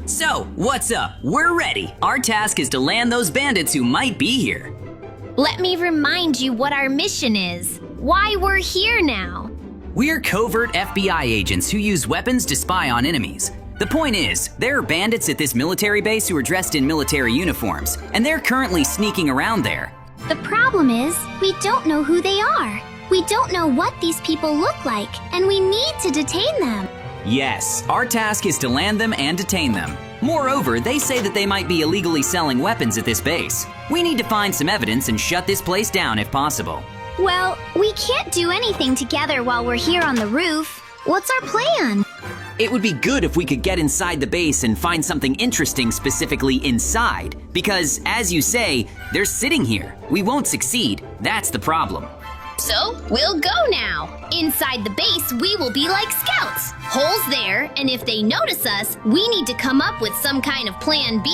So, what's up? We're ready. Our task is to land those bandits who might be here. Let me remind you what our mission is. Why we're here now. We're covert FBI agents who use weapons to spy on enemies. The point is, there are bandits at this military base who are dressed in military uniforms, and they're currently sneaking around there. The problem is, we don't know who they are. We don't know what these people look like, and we need to detain them. Yes, our task is to land them and detain them. Moreover, they say that they might be illegally selling weapons at this base. We need to find some evidence and shut this place down if possible. Well, we can't do anything together while we're here on the roof. What's our plan? It would be good if we could get inside the base and find something interesting specifically inside. Because, as you say, they're sitting here. We won't succeed. That's the problem. So, we'll go now. Inside the base, we will be like scouts. Holes there, and if they notice us, we need to come up with some kind of plan B.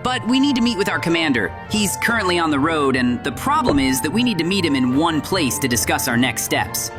But we need to meet with our commander. He's currently on the road, and the problem is that we need to meet him in one place to discuss our next steps.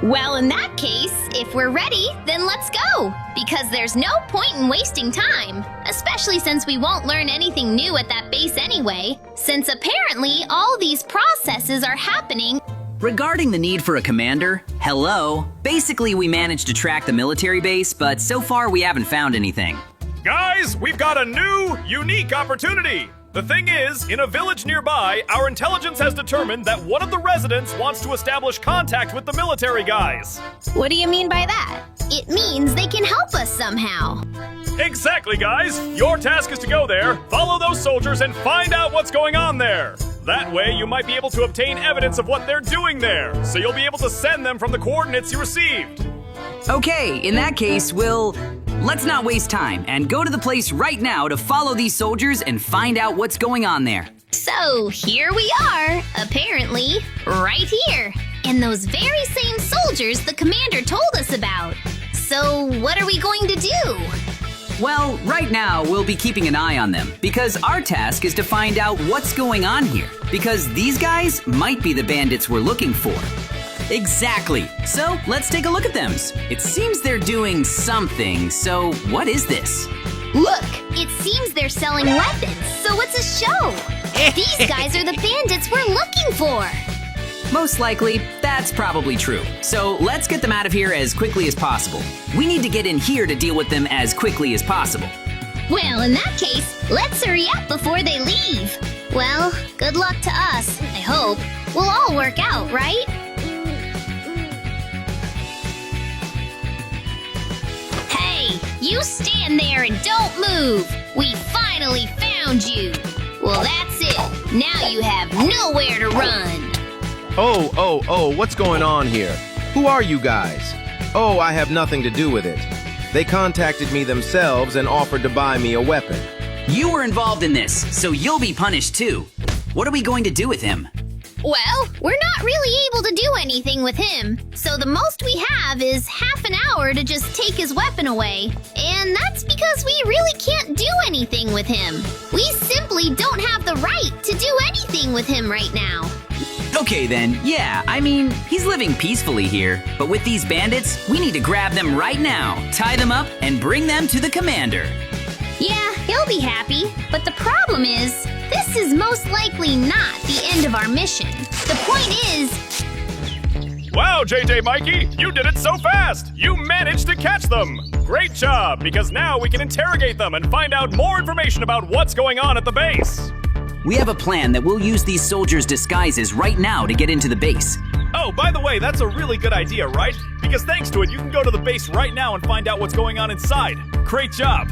Well, in that case, if we're ready, then let's go. Because there's no point in wasting time, especially since we won't learn anything new at that base anyway, since apparently all these processes are happening. Regarding the need for a commander, hello. Basically, we managed to track the military base, but so far we haven't found anything. Guys, we've got a new, unique opportunity. The thing is, in a village nearby, our intelligence has determined that one of the residents wants to establish contact with the military guys. What do you mean by that? It means they can help us somehow. Exactly, guys. Your task is to go there, follow those soldiers, and find out what's going on there. That way, you might be able to obtain evidence of what they're doing there, so you'll be able to send them from the coordinates you received. Okay, in that case, let's not waste time and go to the place right now to follow these soldiers and find out what's going on there. So, here we are, apparently, right here. And those very same soldiers the commander told us about. So, what are we going to do? Well, right now, we'll be keeping an eye on them because our task is to find out what's going on here because these guys might be the bandits we're looking for. Exactly. So, let's take a look at them. It seems they're doing something, so what is this? Look, it seems they're selling weapons, so it's a show. These guys are the bandits we're looking for. Most likely, that's probably true. So let's get them out of here as quickly as possible. We need to get in here to deal with them as quickly as possible. Well, in that case, let's hurry up before they leave. Well, good luck to us, I hope. We'll all work out, right? Hey, you stand there and don't move. We finally found you. Well, that's it. Now you have nowhere to run. Oh, what's going on here? Who are you guys? Oh, I have nothing to do with it. They contacted me themselves and offered to buy me a weapon. You were involved in this, so you'll be punished too. What are we going to do with him? Well, we're not really able to do anything with him, so the most we have is half an hour to just take his weapon away. And that's because we really can't do anything with him. We simply don't have the right to do anything with him right now. Okay then, yeah, I mean, he's living peacefully here, but with these bandits, we need to grab them right now, tie them up, and bring them to the commander. Yeah, he'll be happy, but the problem is, this is most likely not the end of our mission. The point is... Wow, JJ Mikey, you did it so fast! You managed to catch them! Great job, because now we can interrogate them and find out more information about what's going on at the base. We have a plan that we'll use these soldiers' disguises right now to get into the base. Oh, by the way, that's a really good idea, right? Because thanks to it, you can go to the base right now and find out what's going on inside. Great job!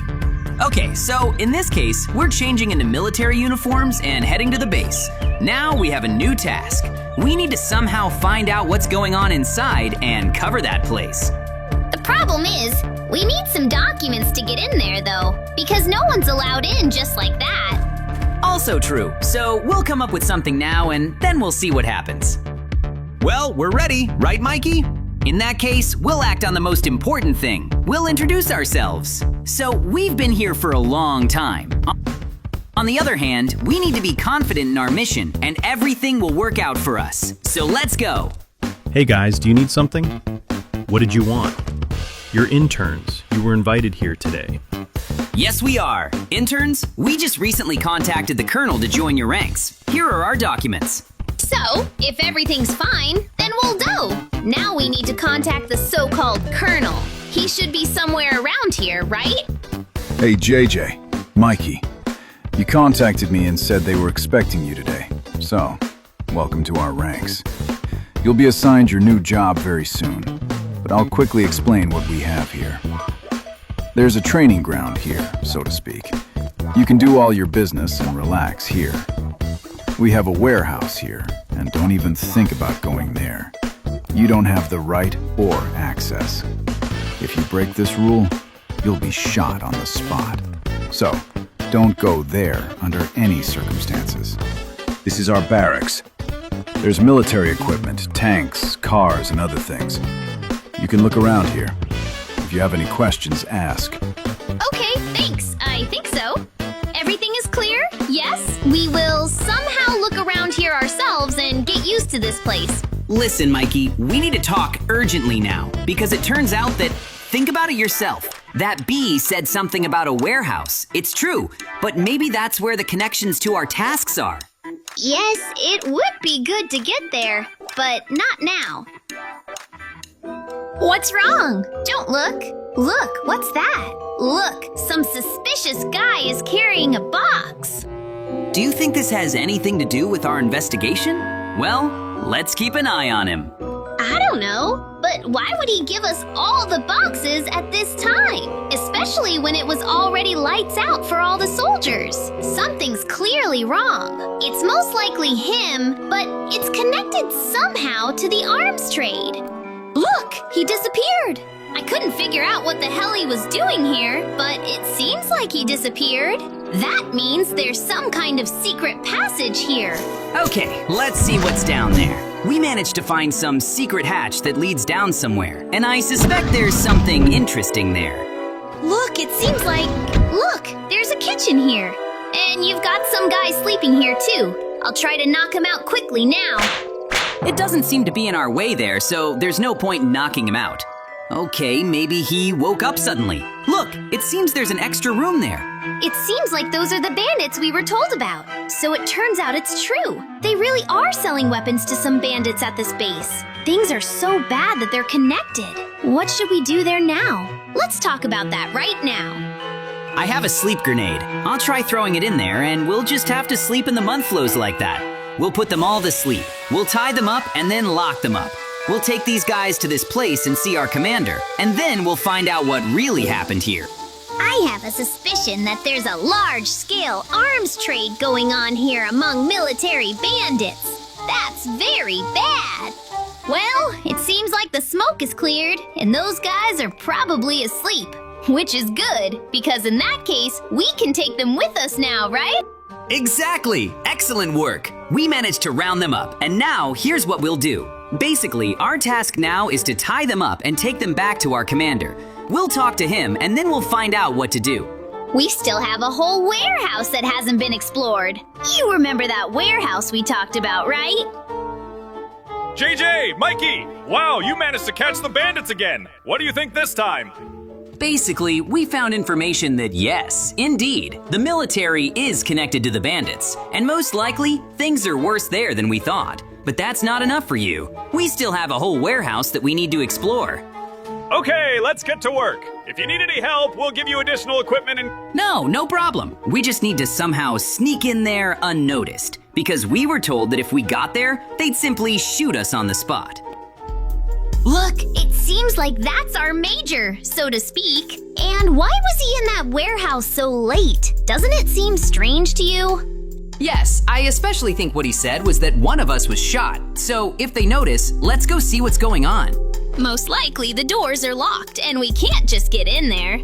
Okay, so in this case, we're changing into military uniforms and heading to the base. Now we have a new task. We need to somehow find out what's going on inside and cover that place. The problem is, we need some documents to get in there, though, because no one's allowed in just like that. Also true, so we'll come up with something now and then we'll see what happens. Well, we're ready, right, Mikey? In that case, we'll act on the most important thing. We'll introduce ourselves. So, we've been here for a long time. On the other hand, we need to be confident in our mission, and everything will work out for us. So let's go. Hey guys, do you need something? What did you want? You're interns. You were invited here today. Yes, we are. Interns, we just recently contacted the Colonel to join your ranks. Here are our documents. So, if everything's fine, then we'll go. Now we need to contact the so-called Colonel. He should be somewhere around here, right? Hey, JJ. Mikey. You contacted me and said they were expecting you today. So, welcome to our ranks. You'll be assigned your new job very soon, but I'll quickly explain what we have here. There's a training ground here, so to speak. You can do all your business and relax here. We have a warehouse here, and don't even think about going there. You don't have the right or access. If you break this rule, you'll be shot on the spot. So, don't go there under any circumstances. This is our barracks. There's military equipment, tanks, cars, and other things. You can look around here. If you have any questions, ask. Okay, thanks. I think so. Everything is clear? Yes? We will somehow look around here ourselves and get used to this place. Listen, Mikey, we need to talk urgently now, because it turns out that, think about it yourself, that bee said something about a warehouse. It's true, but maybe that's where the connections to our tasks are. Yes, it would be good to get there, but not now. What's wrong? Don't look. Look, what's that? Look, some suspicious guy is carrying a box. Do you think this has anything to do with our investigation? Well, let's keep an eye on him. I don't know, but why would he give us all the boxes at this time? Especially when it was already lights out for all the soldiers. Something's clearly wrong. It's most likely him, but it's connected somehow to the arms trade. Look, he disappeared. I couldn't figure out what the hell he was doing here, but it seems like he disappeared. That means there's some kind of secret passage here. Okay, let's see what's down there. We managed to find some secret hatch that leads down somewhere, and I suspect there's something interesting there. Look, it seems like... Look, there's a kitchen here. And you've got some guy sleeping here too. I'll try to knock him out quickly now. It doesn't seem to be in our way there, so there's no point in knocking him out. Okay, maybe he woke up suddenly. Look, it seems there's an extra room there. It seems like those are the bandits we were told about. So it turns out it's true. They really are selling weapons to some bandits at this base. Things are so bad that they're connected. What should we do there now? Let's talk about that right now. I have a sleep grenade. I'll try throwing it in there, and we'll just have to sleep in the mud flows like that. We'll put them all to sleep. We'll tie them up and then lock them up. We'll take these guys to this place and see our commander, and then we'll find out what really happened here. I have a suspicion that there's a large-scale arms trade going on here among military bandits. That's very bad. Well, it seems like the smoke is cleared, and those guys are probably asleep. Which is good, because in that case, we can take them with us now, right? Exactly! Excellent work! We managed to round them up, and now here's what we'll do. Basically, our task now is to tie them up and take them back to our commander. We'll talk to him, and then we'll find out what to do. We still have a whole warehouse that hasn't been explored. You remember that warehouse we talked about, right? JJ, Mikey! Wow, you managed to catch the bandits again! What do you think this time? Basically, we found information that yes, indeed, the military is connected to the bandits, and most likely, things are worse there than we thought. But that's not enough for you. We still have a whole warehouse that we need to explore. Okay, let's get to work. If you need any help, we'll give you additional equipment and... No problem. We just need to somehow sneak in there unnoticed, because we were told that if we got there, they'd simply shoot us on the spot. Look, it seems like that's our major, so to speak. And why was he in that warehouse so late? Doesn't it seem strange to you? Yes, I especially think what he said was that one of us was shot. So if they notice, let's go see what's going on. Most likely the doors are locked and we can't just get in there.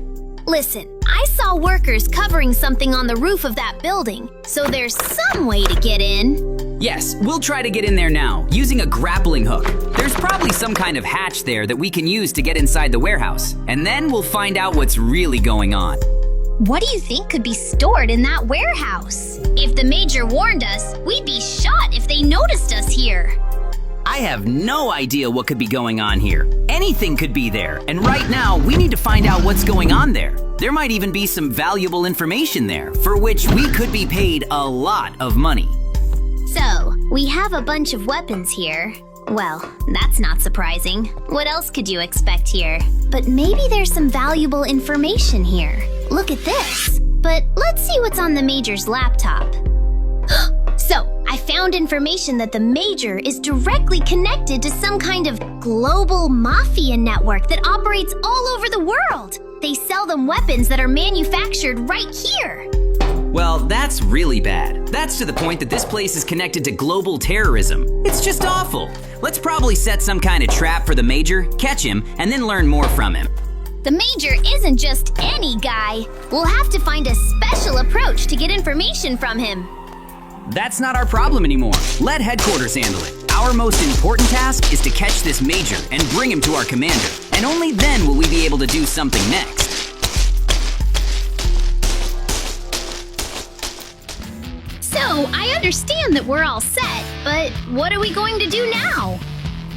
Listen, I saw workers covering something on the roof of that building, so there's some way to get in. Yes, we'll try to get in there now, using a grappling hook. There's probably some kind of hatch there that we can use to get inside the warehouse, and then we'll find out what's really going on. What do you think could be stored in that warehouse? If the major warned us, we'd be shot if they noticed us here. I I have no idea what could be going on here. Anything could be there, and right now we need to find out what's going on there. There might even be some valuable information there, for which we could be paid a lot of money. So, we have a bunch of weapons here. Well, that's not surprising. What else could you expect here? But maybe there's some valuable information here. Look at this. But let's see what's on the Major's laptop. So, I found information that the Major is directly connected to some kind of global mafia network that operates all over the world. They sell them weapons that are manufactured right here. Well, that's really bad. That's to the point that this place is connected to global terrorism. It's just awful. Let's probably set some kind of trap for the Major, catch him, and then learn more from him. The Major isn't just any guy. We'll have to find a special approach to get information from him. That's not our problem anymore. Let headquarters handle it. Our most important task is to catch this Major and bring him to our commander. And only then will we be able to do something next. So, I understand that we're all set, but what are we going to do now?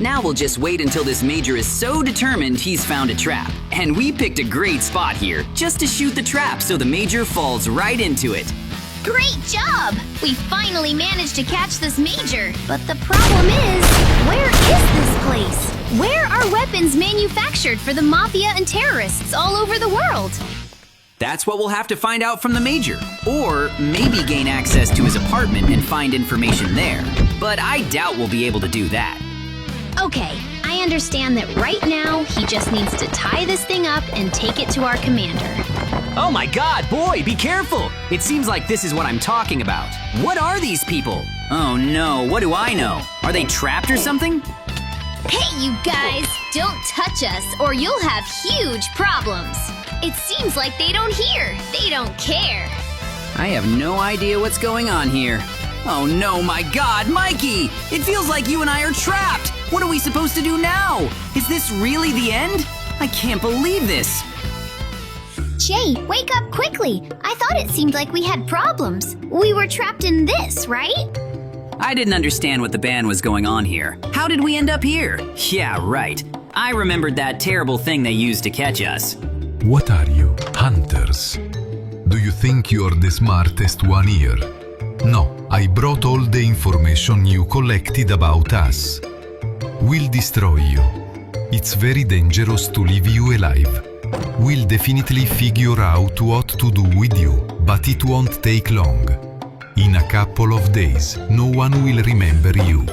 Now we'll just wait until this Major is so determined he's found a trap. And we picked a great spot here, just to shoot the trap so the Major falls right into it. Great job! We finally managed to catch this Major. But the problem is, where is this place? Where are weapons manufactured for the mafia and terrorists all over the world? That's what we'll have to find out from the Major. Or maybe gain access to his apartment and find information there. But I doubt we'll be able to do that. Okay, I understand that right now he just needs to tie this thing up and take it to our commander. Oh my god, boy, be careful! It seems like this is what I'm talking about. What are these people? Oh no, what do I know? Are they trapped or something? Hey, you guys! Don't touch us or you'll have huge problems. It seems like they don't hear. They don't care. I have no idea what's going on here. Oh no, my god, Mikey! It feels like you and I are trapped! What are we supposed to do now? Is this really the end? I can't believe this. Jay, wake up quickly. I thought it seemed like we had problems. We were trapped in this, right? I didn't understand what the ban was going on here. How did we end up here? Yeah, right. I remembered that terrible thing they used to catch us. What are you, hunters? Do you think you're the smartest one here? No, I brought all the information you collected about us. We'll destroy you. It's very dangerous to leave you alive. We'll definitely figure out what to do with you, but it won't take long. In a couple of days, no one will remember you.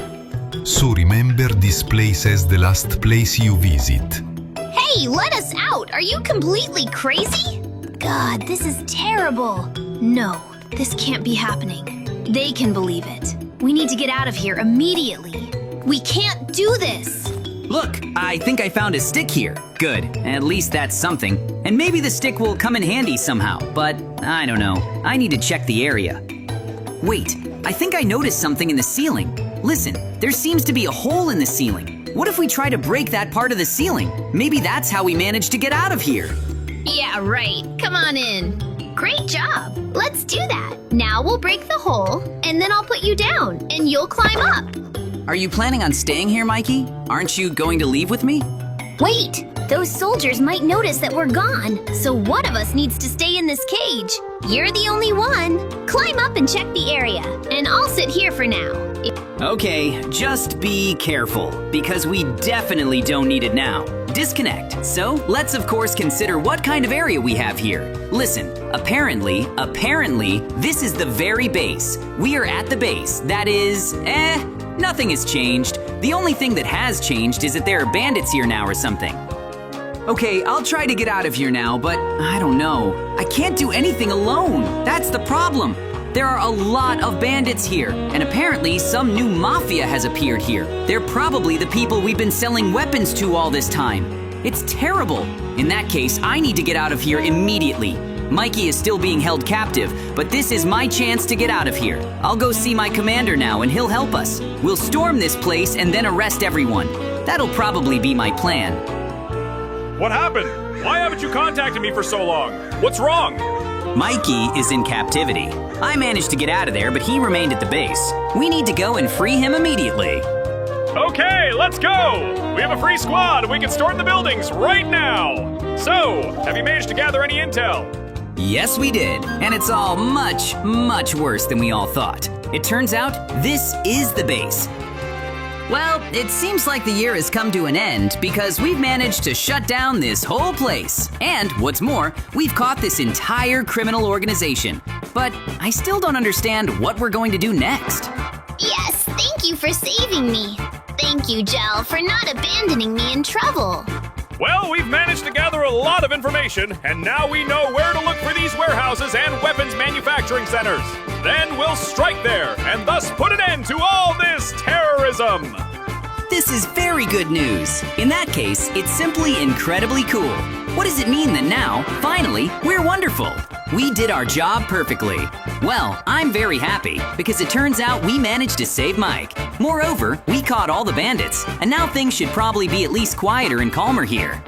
So remember this place as the last place you visit. Hey, let us out! Are you completely crazy? God, this is terrible. No, this can't be happening. They can believe it. We need to get out of here immediately. We can't do this. Look, I think I found a stick here. Good, at least that's something. And maybe the stick will come in handy somehow, but I don't know. I need to check the area. Wait, I think I noticed something in the ceiling. Listen, there seems to be a hole in the ceiling. What if we try to break that part of the ceiling? Maybe that's how we managed to get out of here. Yeah, right. Come on in. Great job. Let's do that. Now we'll break the hole, and then I'll put you down, and you'll climb up. Are you planning on staying here, Mikey? Aren't you going to leave with me? Wait, those soldiers might notice that we're gone, so one of us needs to stay in this cage. You're the only one. Climb up and check the area, and I'll sit here for now. Okay, just be careful, because we definitely don't need it now. Disconnect. So, let's of course consider what kind of area we have here. Listen, apparently, this is the very base. We are at the base. That is, nothing has changed. The only thing that has changed is that there are bandits here now or something. Okay, I'll try to get out of here now, but I don't know. I can't do anything alone. That's the problem. There are a lot of bandits here, and apparently some new mafia has appeared here. They're probably the people we've been selling weapons to all this time. It's terrible. In that case, I need to get out of here immediately. Mikey is still being held captive, but this is my chance to get out of here. I'll go see my commander now and he'll help us. We'll storm this place and then arrest everyone. That'll probably be my plan. What happened? Why haven't you contacted me for so long? What's wrong? Mikey is in captivity. I managed to get out of there, but he remained at the base. We need to go and free him immediately. Okay, let's go! We have a free squad and we can storm the buildings right now! So, have you managed to gather any intel? Yes, we did. And it's all much, much worse than we all thought. It turns out this is the base. Well, it seems like the year has come to an end because we've managed to shut down this whole place. And what's more, we've caught this entire criminal organization. But I still don't understand what we're going to do next. Yes, thank you for saving me. Thank you, Gel, for not abandoning me in trouble. Well, we've managed to gather a lot of information, and now we know where to look for these warehouses and weapons manufacturing centers. Then we'll strike there, and thus put an end to all this terrorism. This is very good news. In that case, it's simply incredibly cool. What does it mean that now, finally, we're wonderful? We did our job perfectly. Well, I'm very happy because it turns out we managed to save Mike. Moreover, we caught all the bandits, and now things should probably be at least quieter and calmer here.